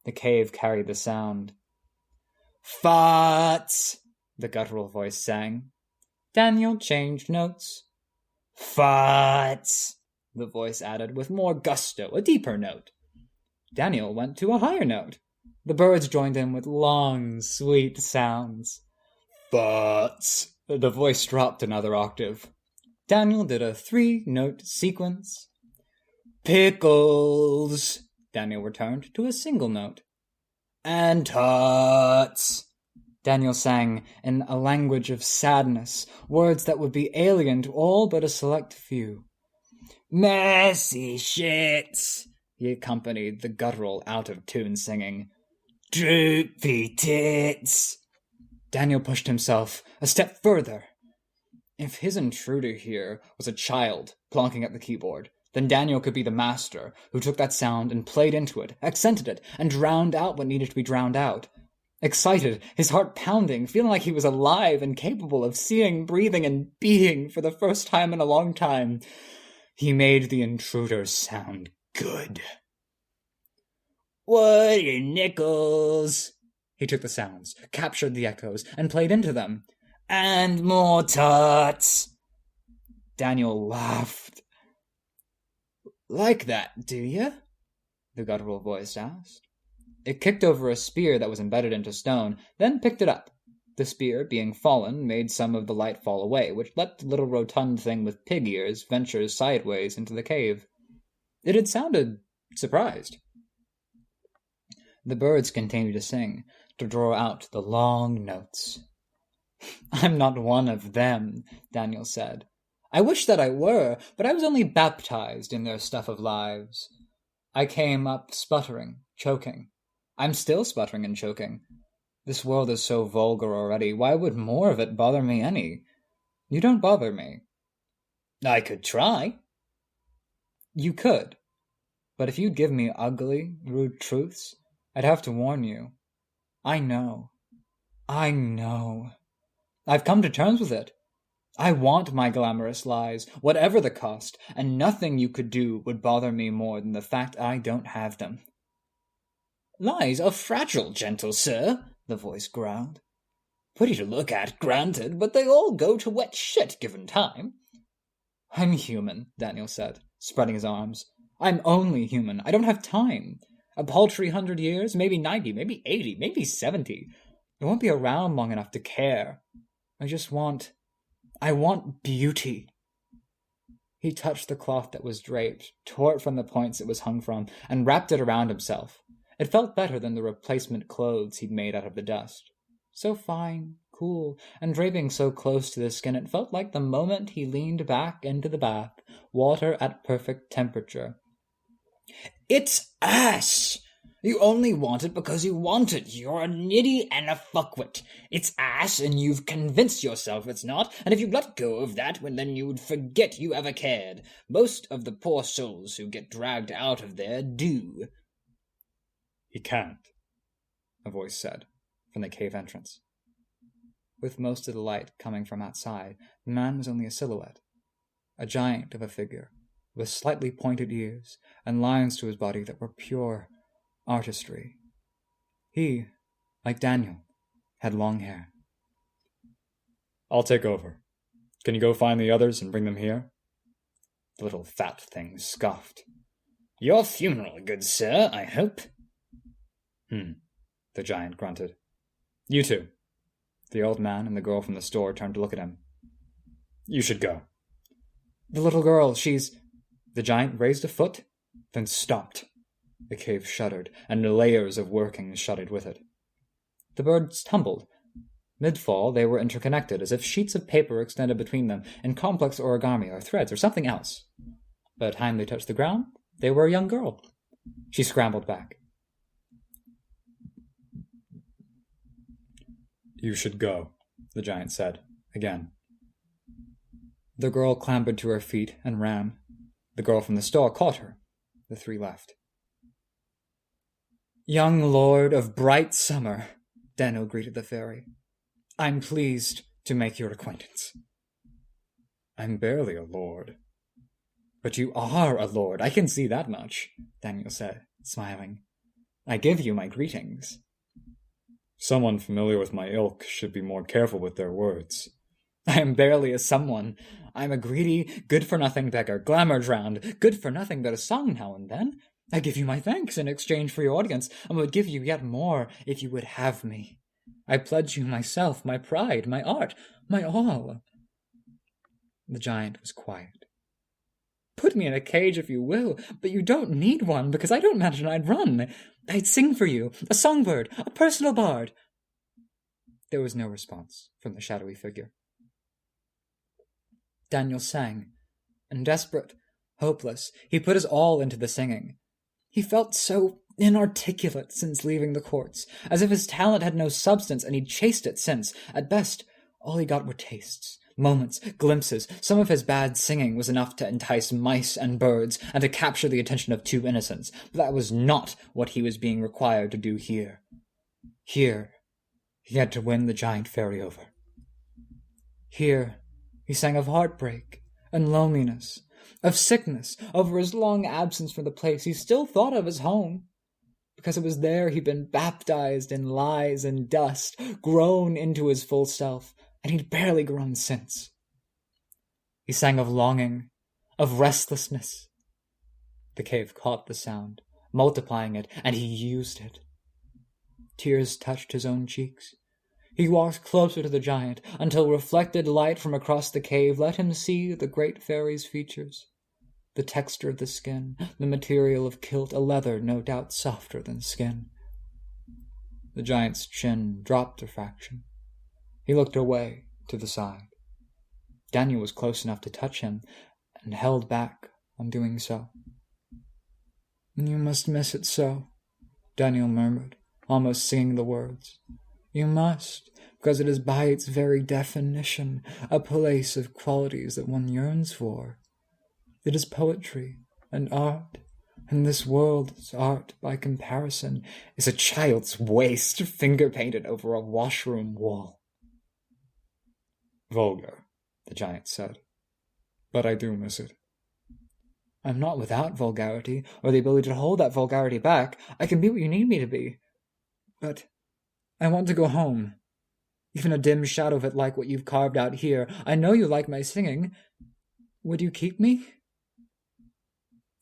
The cave carried the sound. Farts, the guttural voice sang. Daniel changed notes. Farts, the voice added with more gusto, a deeper note. Daniel went to a higher note. The birds joined in with long, sweet sounds. Farts, the voice dropped another octave. Daniel did a 3-note sequence. Pickles, Daniel returned to a single note. And tots, Daniel sang in a language of sadness, words that would be alien to all but a select few. Messy shits, he accompanied the guttural out-of-tune singing. Droopy tits. Daniel pushed himself a step further. If his intruder here was a child plonking at the keyboard, then Daniel could be the master who took that sound and played into it, accented it, and drowned out what needed to be drowned out. Excited, his heart pounding, feeling like he was alive and capable of seeing, breathing, and being for the first time in a long time, he made the intruder sound good. What are your nickels? He took the sounds, captured the echoes, and played into them. And more tots. Daniel laughed. Like that, do you? The guttural voice asked. It kicked over a spear that was embedded into stone, then picked it up. The spear, being fallen, made some of the light fall away, which let the little rotund thing with pig ears venture sideways into the cave. It had sounded surprised. The birds continued to sing, to draw out the long notes. I'm not one of them, Daniel said. I wish that I were, but I was only baptized in their stuff of lives. I came up sputtering, choking. I'm still sputtering and choking. This world is so vulgar already. Why would more of it bother me any? You don't bother me. I could try. You could. But if you'd give me ugly, rude truths, I'd have to warn you. I know. I've come to terms with it. I want my glamorous lies, whatever the cost, and nothing you could do would bother me more than the fact I don't have them. Lies are fragile, gentle sir, the voice growled. Pretty to look at, granted, but they all go to wet shit given time. I'm human, Daniel said, spreading his arms. I'm only human. I don't have time. A paltry 100 years, maybe 90, maybe 80, maybe 70. I won't be around long enough to care. I want beauty. He touched the cloth that was draped, tore it from the points it was hung from, and wrapped it around himself. It felt better than the replacement clothes he'd made out of the dust. So fine, cool, and draping so close to the skin, it felt like the moment he leaned back into the bath, water at perfect temperature. It's ass! You only want it because you want it. You're a nitty and a fuckwit. It's ass, and you've convinced yourself it's not, and if you let go of that, then you'd forget you ever cared. Most of the poor souls who get dragged out of there do. He can't, a voice said, from the cave entrance. With most of the light coming from outside, the man was only a silhouette, a giant of a figure, with slightly pointed ears and lines to his body that were pure artistry. He, like Daniel, had long hair. I'll take over. Can you go find the others and bring them here? The little fat thing scoffed. Your funeral, good sir, I hope. The giant grunted. You two. The old man and the girl from the store turned to look at him. You should go. The little girl, she's... The giant raised a foot, then stopped. The cave shuddered, and the layers of workings shuddered with it. The birds tumbled. Mid-fall, they were interconnected, as if sheets of paper extended between them in complex origami or threads or something else. By the time they touched the ground, they were a young girl. She scrambled back. You should go, the giant said, again. The girl clambered to her feet and ran. The girl from the store caught her. The three left. Young lord of bright summer, Daniel greeted the fairy. I'm pleased to make your acquaintance. I'm barely a lord. But you are a lord, I can see that much, Daniel said, smiling. I give you my greetings. Someone familiar with my ilk should be more careful with their words. I am barely a someone. I'm a greedy, good-for-nothing beggar, glamour-drowned, good-for-nothing but a song now and then. I give you my thanks in exchange for your audience, and would give you yet more if you would have me. I pledge you myself, my pride, my art, my all. The giant was quiet. Put me in a cage if you will, but you don't need one, because I don't imagine I'd run. I'd sing for you, a songbird, a personal bard. There was no response from the shadowy figure. Daniel sang, and desperate, hopeless, he put his all into the singing. He felt so inarticulate since leaving the courts, as if his talent had no substance and he'd chased it since. At best, all he got were tastes, moments, glimpses. Some of his bad singing was enough to entice mice and birds and to capture the attention of two innocents, but that was not what he was being required to do here. Here, he had to win the giant fairy over. Here, he sang of heartbreak and loneliness, of sickness, over his long absence from the place he still thought of as home, because it was there he'd been baptized in lies and dust, grown into his full self, and he'd barely grown since. He sang of longing, of restlessness. The cave caught the sound, multiplying it, and he used it. Tears touched his own cheeks. He walked closer to the giant, until reflected light from across the cave let him see the great fairy's features. The texture of the skin, the material of kilt, a leather no doubt softer than skin. The giant's chin dropped a fraction. He looked away, to the side. Daniel was close enough to touch him, and held back on doing so. You must miss it so, Daniel murmured, almost singing the words. You must, because it is by its very definition a place of qualities that one yearns for. It is poetry and art, and this world's art, by comparison, is a child's waste finger-painted over a washroom wall. Vulgar, the giant said, but I do miss it. I'm not without vulgarity, or the ability to hold that vulgarity back. I can be what you need me to be. But I want to go home. even a dim shadow of it like what you've carved out here. I know you like my singing. Would you keep me?"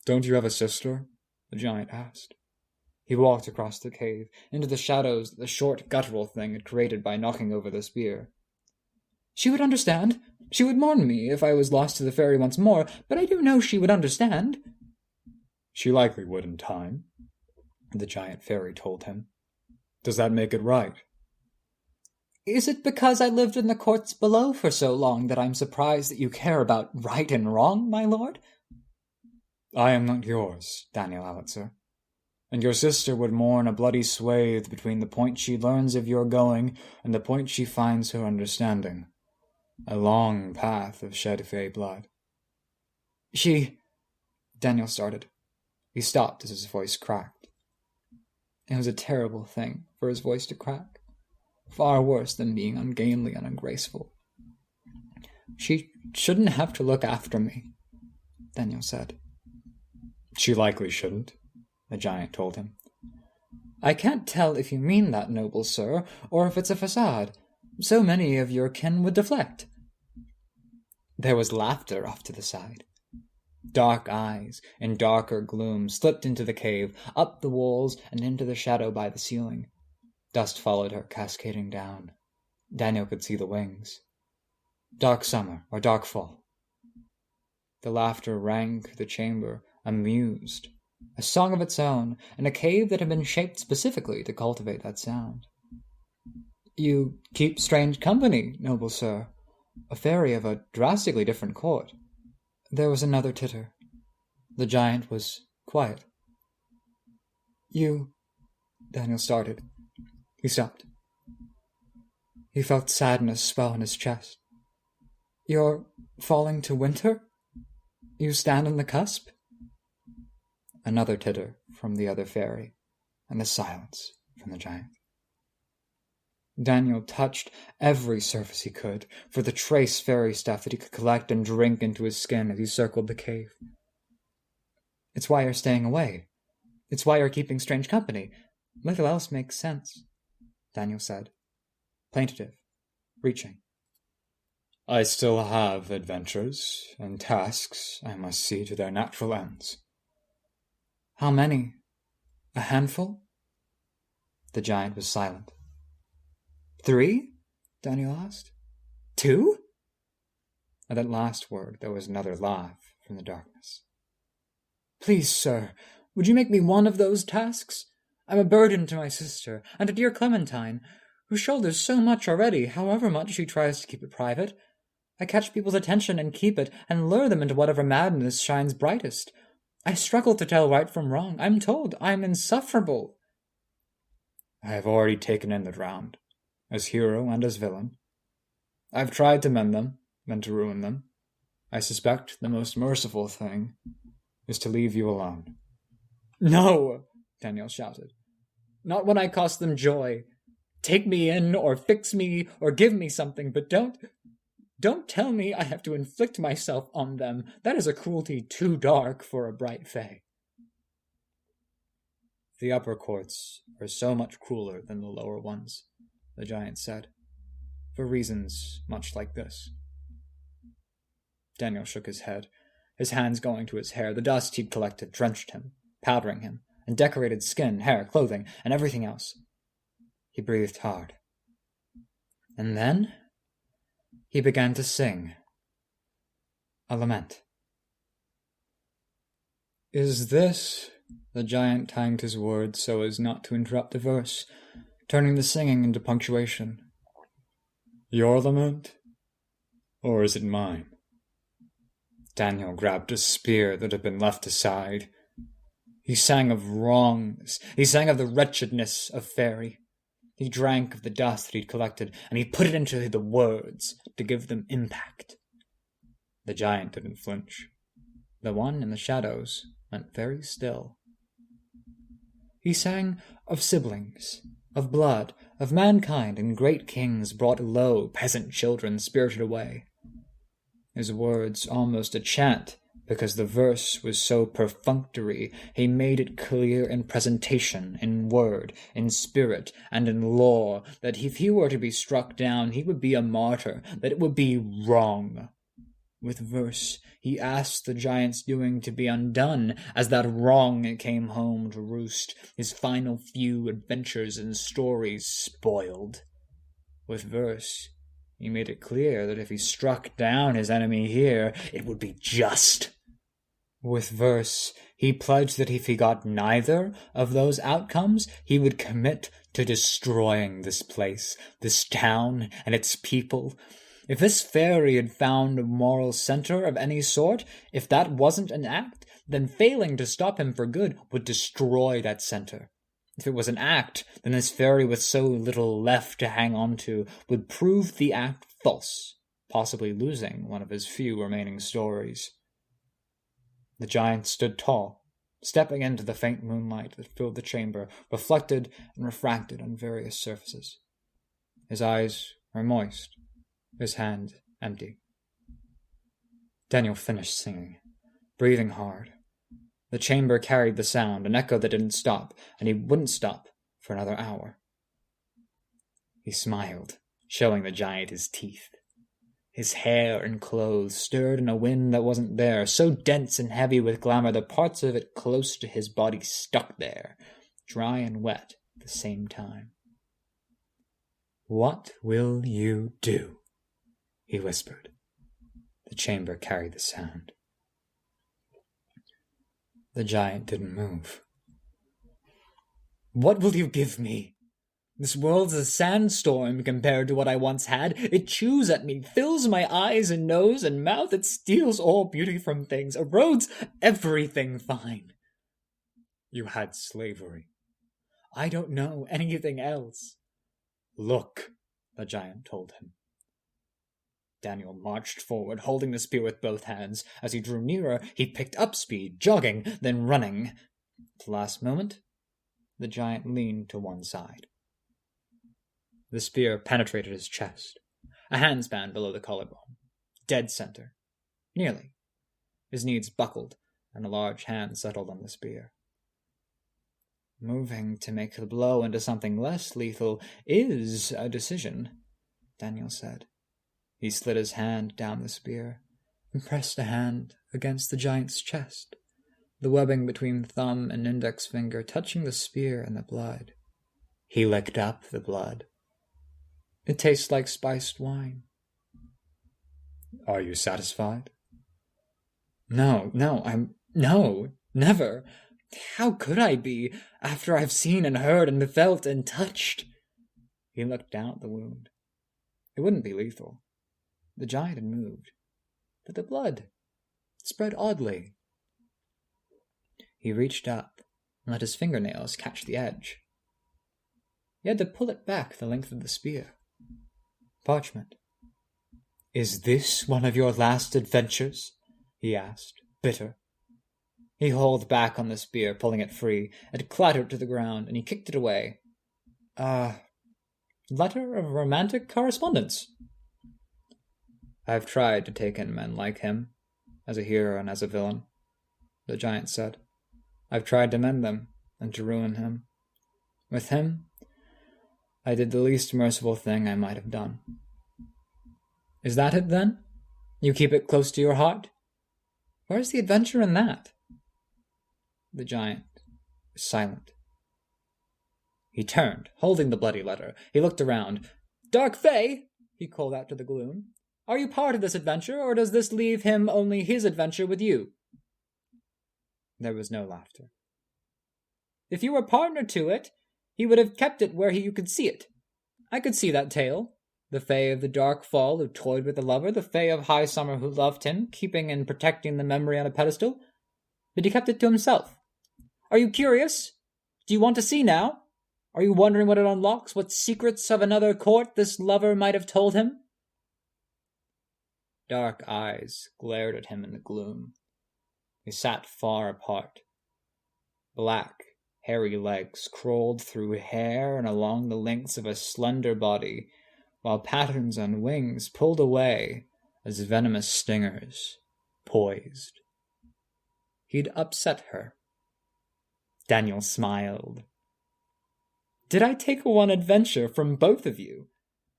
"Don't you have a sister?" the giant asked. He walked across the cave, into the shadows that the short guttural thing had created by knocking over the spear. "She would understand. She would mourn me if I was lost to the fairy once more, but I do know she would understand." "She likely would in time," the giant fairy told him. "Does that make it right?" "Is it because I lived in the courts below for so long that I'm surprised that you care about right and wrong, my lord?" "I am not yours, Daniel Allitzer, and your sister would mourn a bloody swathe between the point she learns of your going and the point she finds her understanding. A long path of shed fey blood." Daniel started. He stopped as his voice cracked. It was a terrible thing for his voice to crack, far worse than being ungainly and ungraceful. "She shouldn't have to look after me," Daniel said. "She likely shouldn't," the giant told him. "I can't tell if you mean that, noble sir, or if it's a facade. So many of your kin would deflect." There was laughter off to the side. Dark eyes in darker gloom slipped into the cave, up the walls, and into the shadow by the ceiling. Dust followed her, cascading down. Daniel could see the wings. Dark summer or dark fall. The laughter rang through the chamber, amused, a song of its own, in a cave that had been shaped specifically to cultivate that sound. "You keep strange company, noble sir. A fairy of a drastically different court." There was another titter. The giant was quiet. Daniel started. He stopped. He felt sadness swell in his chest. "You're falling to winter? You stand on the cusp?" Another titter from the other fairy, and a silence from the giant. Daniel touched every surface he could for the trace fairy stuff that he could collect and drink into his skin as he circled the cave. "It's why you're staying away. It's why you're keeping strange company. Little else makes sense," Daniel said, plaintive, reaching. "I still have adventures and tasks I must see to their natural ends." "How many? A handful?" The giant was silent. 3? Daniel asked. 2? At that last word there was another laugh from the darkness. "Please, sir, would you make me one of those tasks? I'm a burden to my sister, and to dear Clementine, who shoulders so much already, however much she tries to keep it private. I catch people's attention and keep it, and lure them into whatever madness shines brightest. I struggle to tell right from wrong. I'm told I'm insufferable." "I have already taken in the round, as hero and as villain. I've tried to mend them, then to ruin them. I suspect the most merciful thing is to leave you alone." "No!" Daniel shouted. "Not when I cost them joy. Take me in, or fix me, or give me something, but don't tell me I have to inflict myself on them. That is a cruelty too dark for a bright fae." "The upper courts are so much crueler than the lower ones," the giant said, "for reasons much like this." Daniel shook his head, his hands going to his hair. The dust he'd collected drenched him, powdering him, and decorated skin, hair, clothing, and everything else. He breathed hard. And then he began to sing a lament. "Is this," the giant timed his words so as not to interrupt the verse, turning the singing into punctuation, "your lament, or is it mine?" Daniel grabbed a spear that had been left aside. He sang of wrongs. He sang of the wretchedness of Fairy. He drank of the dust that he'd collected, and he put it into the words to give them impact. The giant didn't flinch. The one in the shadows went very still. He sang of siblings, of blood, of mankind, and great kings brought low, peasant children spirited away. His words, almost a chant, because the verse was so perfunctory, he made it clear in presentation, in word, in spirit, and in lore, that if he were to be struck down, he would be a martyr, that it would be wrong. With verse, he asked the giant's doing to be undone, as that wrong came home to roost, his final few adventures and stories spoiled. With verse, he made it clear that if he struck down his enemy here, it would be just. With verse, he pledged that if he got neither of those outcomes, he would commit to destroying this place, this town, and its people. If this fairy had found a moral center of any sort, if that wasn't an act, then failing to stop him for good would destroy that center. If it was an act, then this fairy with so little left to hang on to would prove the act false, possibly losing one of his few remaining stories. The giant stood tall, stepping into the faint moonlight that filled the chamber, reflected and refracted on various surfaces. His eyes were moist, his hand empty. Daniel finished singing, breathing hard. The chamber carried the sound, an echo that didn't stop, and he wouldn't stop for another hour. He smiled, showing the giant his teeth. His hair and clothes stirred in a wind that wasn't there, so dense and heavy with glamour that parts of it close to his body stuck there, dry and wet at the same time. "What will you do?" he whispered. The chamber carried the sound. The giant didn't move. "What will you give me? This world's a sandstorm compared to what I once had. It chews at me, fills my eyes and nose and mouth. It steals all beauty from things, erodes everything fine." "You had slavery." "I don't know anything else." "Look," the giant told him. Daniel marched forward, holding the spear with both hands. As he drew nearer, he picked up speed, jogging, then running. At the last moment, the giant leaned to one side. The spear penetrated his chest, a handspan below the collarbone, dead center. Nearly. His knees buckled, and a large hand settled on the spear. "Moving to make the blow into something less lethal is a decision," Daniel said. He slid his hand down the spear and pressed a hand against the giant's chest, the webbing between thumb and index finger touching the spear and the blood. He licked up the blood. "It tastes like spiced wine." "Are you satisfied?" No, never. How could I be, after I've seen and heard and felt and touched?" He looked down at the wound. It wouldn't be lethal. The giant had moved, but the blood spread oddly. He reached up and let his fingernails catch the edge. He had to pull it back the length of the spear. Parchment. "Is this one of your last adventures?" he asked, bitter. He hauled back on the spear, pulling it free. It clattered to the ground, and he kicked it away. Letter of romantic correspondence." "I've tried to take in men like him, as a hero and as a villain," the giant said. "I've tried to mend them, and to ruin him. With him, I did the least merciful thing I might have done." "Is that it, then? You keep it close to your heart? Where's the adventure in that?" The giant was silent. He turned, holding the bloody letter. He looked around. "Dark Fae," he called out to the gloom. "Are you part of this adventure, or does this leave him only his adventure with you?" There was no laughter. "If you were partner to it, he would have kept it where you could see it. I could see that tale. The Fae of the Dark Fall who toyed with the lover, the Fae of High Summer who loved him, keeping and protecting the memory on a pedestal. But he kept it to himself. Are you curious? Do you want to see now? Are you wondering what it unlocks, what secrets of another court this lover might have told him?" Dark eyes glared at him in the gloom. They sat far apart. Black, hairy legs crawled through hair and along the lengths of a slender body, while patterns on wings pulled away as venomous stingers, poised, he'd upset her. Daniel smiled. Did I take one adventure from both of you?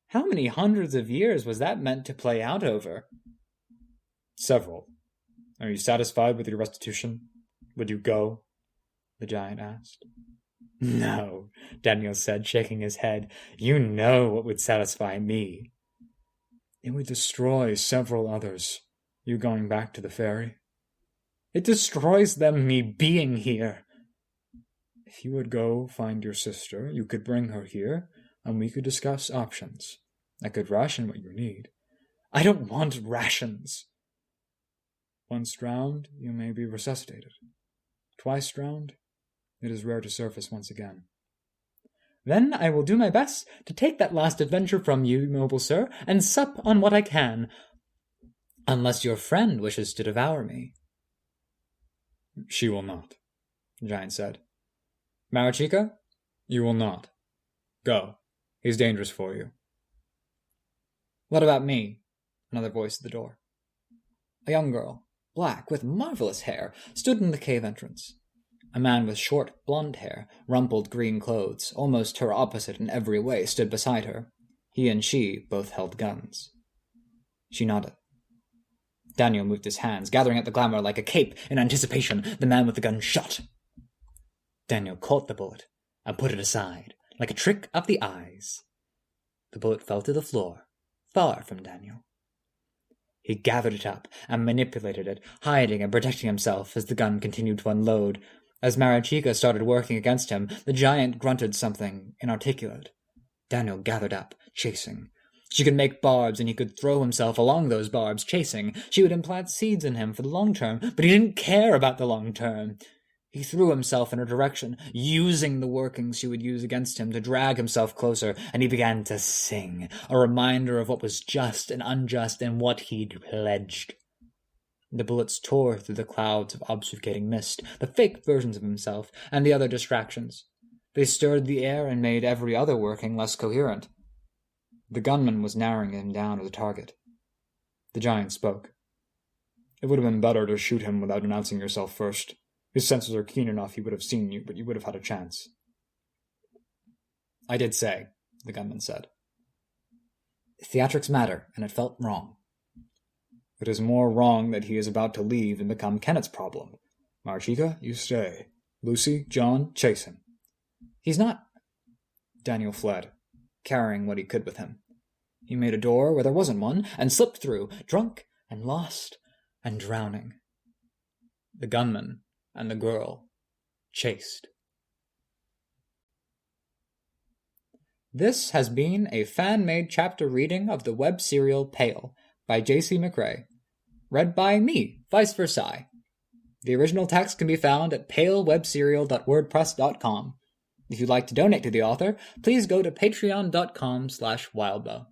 How many hundreds of years was that meant to play out over? Several. Are you satisfied with your restitution? Would you go? The giant asked. No, Daniel said, shaking his head. You know what would satisfy me. It would destroy several others. You going back to the ferry? It destroys them, me being here. If you would go find your sister, you could bring her here, and we could discuss options. I could ration what you need. I don't want rations. Once drowned, you may be resuscitated. Twice drowned, it is rare to surface once again. Then I will do my best to take that last adventure from you, noble sir, and sup on what I can, unless your friend wishes to devour me. She will not, the giant said. Marachika? You will not. Go. He's dangerous for you. What about me? Another voice at the door. A young girl, black, with marvelous hair, stood in the cave entrance. A man with short, blonde hair, rumpled green clothes, almost her opposite in every way, stood beside her. He and she both held guns. She nodded. Daniel moved his hands, gathering at the glamour like a cape in anticipation. The man with the gun shot. Daniel caught the bullet and put it aside, like a trick of the eyes. The bullet fell to the floor, far from Daniel. He gathered it up and manipulated it, hiding and protecting himself as the gun continued to unload. As Marachika started working against him, the giant grunted something inarticulate. Daniel gathered up, chasing. She could make barbs, and he could throw himself along those barbs, chasing. She would implant seeds in him for the long term, but he didn't care about the long term. He threw himself in her direction, using the workings she would use against him to drag himself closer, and he began to sing, a reminder of what was just and unjust and what he'd pledged. The bullets tore through the clouds of obfuscating mist, the fake versions of himself, and the other distractions. They stirred the air and made every other working less coherent. The gunman was narrowing him down as a target. The giant spoke. It would have been better to shoot him without announcing yourself first. His senses are keen enough he would have seen you, but you would have had a chance. I did say, the gunman said. Theatrics matter, and it felt wrong. It is more wrong that he is about to leave and become Kenneth's problem. Marachika, you stay. Lucy, John, chase him. He's not. Daniel fled, carrying what he could with him. He made a door where there wasn't one, and slipped through, drunk and lost and drowning. The gunman and the girl chased. This has been a fan-made chapter reading of the web serial Pale by J.C. McRae, read by me, viceVersailes. The original text can be found at palewebserial.wordpress.com. If you'd like to donate to the author, please go to patreon.com/wildbow.